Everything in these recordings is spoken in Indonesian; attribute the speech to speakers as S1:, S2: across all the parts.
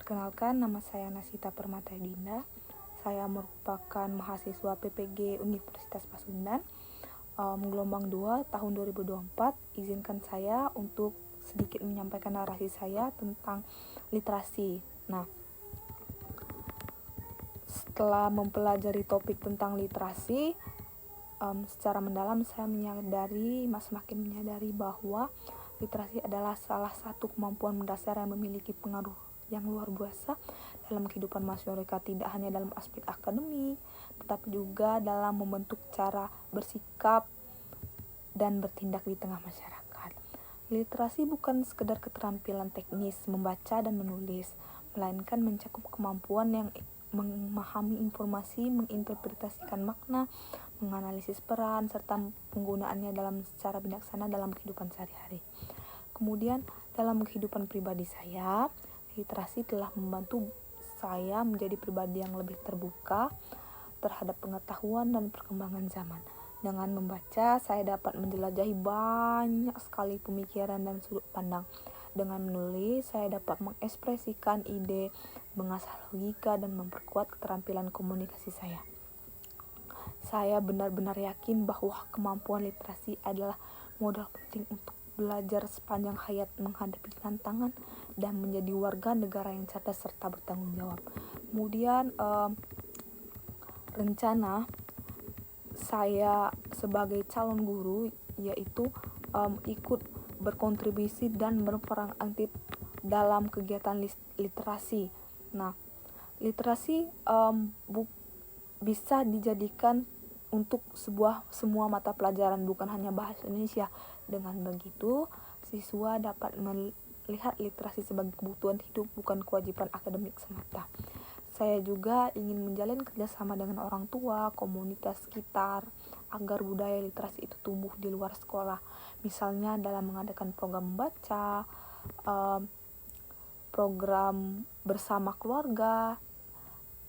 S1: Perkenalkan, nama saya Nasita Permata Dinda. Saya merupakan mahasiswa PPG Universitas Pasundan, gelombang 2 tahun 2024. Izinkan saya untuk sedikit menyampaikan narasi saya tentang literasi. Nah, setelah mempelajari topik tentang literasi, secara mendalam saya semakin menyadari bahwa literasi adalah salah satu kemampuan mendasar yang memiliki pengaruh yang luar biasa dalam kehidupan masyarakat, tidak hanya dalam aspek akademik, tetapi juga dalam membentuk cara bersikap dan bertindak di tengah masyarakat. Literasi bukan sekedar keterampilan teknis membaca dan menulis, melainkan mencakup kemampuan yang memahami informasi, menginterpretasikan makna, menganalisis peran, serta penggunaannya secara bijaksana dalam kehidupan sehari-hari. Kemudian dalam kehidupan pribadi saya, literasi telah membantu saya menjadi pribadi yang lebih terbuka terhadap pengetahuan dan perkembangan zaman. Dengan membaca, saya dapat menjelajahi banyak sekali pemikiran dan sudut pandang. Dengan menulis, saya dapat mengekspresikan ide, mengasah logika, dan memperkuat keterampilan komunikasi saya. Saya benar-benar yakin bahwa kemampuan literasi adalah modal penting untuk belajar sepanjang hayat, menghadapi tantangan, dan menjadi warga negara yang cerdas serta bertanggung jawab. Kemudian rencana saya sebagai calon guru yaitu ikut berkontribusi dan berperan aktif dalam kegiatan literasi. Nah, literasi bisa dijadikan untuk semua mata pelajaran, bukan hanya bahasa Indonesia. Dengan begitu, siswa dapat melihat literasi sebagai kebutuhan hidup, bukan kewajiban akademik semata. Saya juga ingin menjalin kerjasama dengan orang tua, komunitas sekitar, agar budaya literasi itu tumbuh di luar sekolah. Misalnya dalam mengadakan program membaca, program bersama keluarga,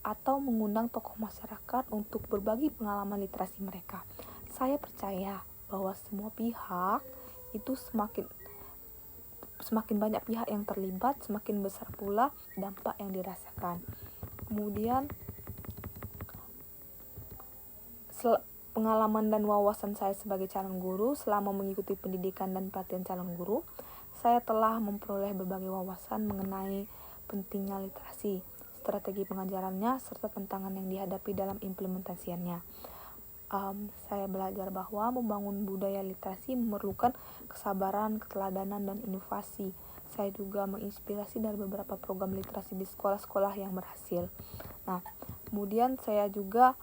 S1: atau mengundang tokoh masyarakat untuk berbagi pengalaman literasi mereka. Saya percaya bahwa semua pihak itu semakin banyak pihak yang terlibat, semakin besar pula dampak yang dirasakan. Kemudian pengalaman dan wawasan saya sebagai calon guru selama mengikuti pendidikan dan pelatihan calon guru, saya telah memperoleh berbagai wawasan mengenai pentingnya literasi, strategi pengajarannya, serta tantangan yang dihadapi dalam implementasiannya. Saya belajar bahwa membangun budaya literasi memerlukan kesabaran, keteladanan, dan inovasi. Saya juga menginspirasi dari beberapa program literasi di sekolah-sekolah yang berhasil. Nah, kemudian saya juga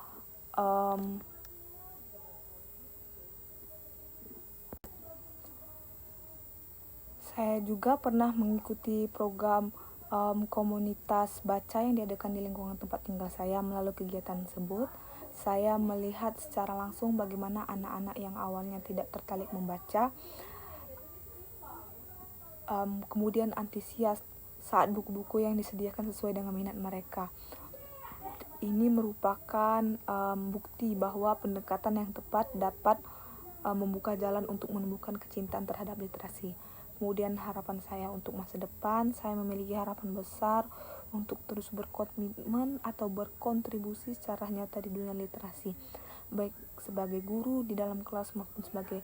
S1: pernah mengikuti program komunitas baca yang diadakan di lingkungan tempat tinggal saya. Melalui kegiatan tersebut, saya melihat secara langsung bagaimana anak-anak yang awalnya tidak tertarik membaca kemudian antusias saat buku-buku yang disediakan sesuai dengan minat mereka. Ini merupakan bukti bahwa pendekatan yang tepat dapat membuka jalan untuk menumbuhkan kecintaan terhadap literasi. Kemudian harapan saya untuk masa depan, saya memiliki harapan besar untuk terus berkomitmen atau berkontribusi secara nyata di dunia literasi, baik sebagai guru di dalam kelas maupun sebagai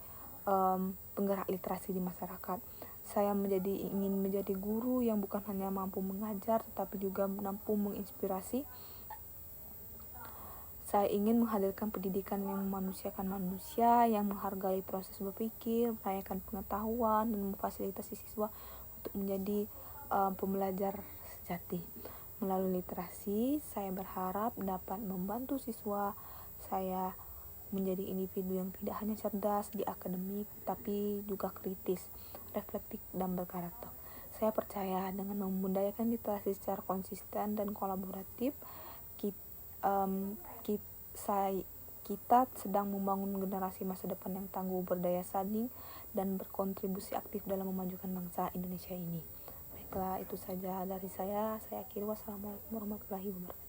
S1: penggerak literasi di masyarakat. Saya ingin menjadi guru yang bukan hanya mampu mengajar, tetapi juga mampu menginspirasi. Saya ingin menghadirkan pendidikan yang memanusiakan manusia, yang menghargai proses berpikir, merayakan pengetahuan, dan memfasilitasi siswa untuk menjadi pembelajar sejati. Melalui literasi, saya berharap dapat membantu siswa saya menjadi individu yang tidak hanya cerdas di akademik, tapi juga kritis, reflektif, dan berkarakter. Saya percaya dengan membudayakan literasi secara konsisten dan kolaboratif, kita sedang membangun generasi masa depan yang tangguh, berdaya saing, dan berkontribusi aktif dalam memajukan bangsa Indonesia ini. Baiklah, itu saja dari saya. Saya akhiri. Wassalamualaikum warahmatullahi wabarakatuh.